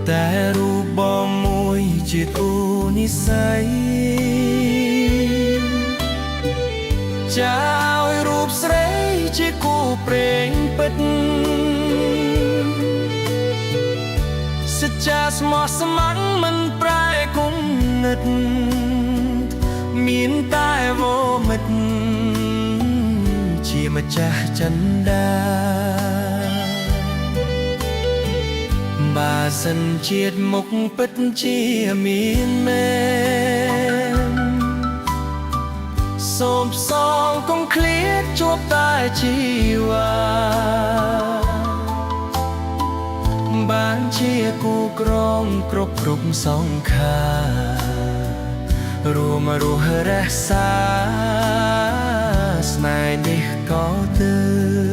តែរូបបងមួយជាគូនិស្ស័យចាឲ្យរូបស្រីជាគូព្រេងពិតសច្ចាស្មោះស្ម័គ្រមិនប្រែគំនិតមានតែវមិត្តជាម្ចាស់ចិន្តាបើសិនជាតិមុខពិតជាមានមែនសូមផ្សងកុំឃ្លាតជួបតែជីវ៉ាបានជាគូក្រងគ្រប់សង្ខាររួមរស់រក្សាស្នេហ៍នេះក៏ទៅ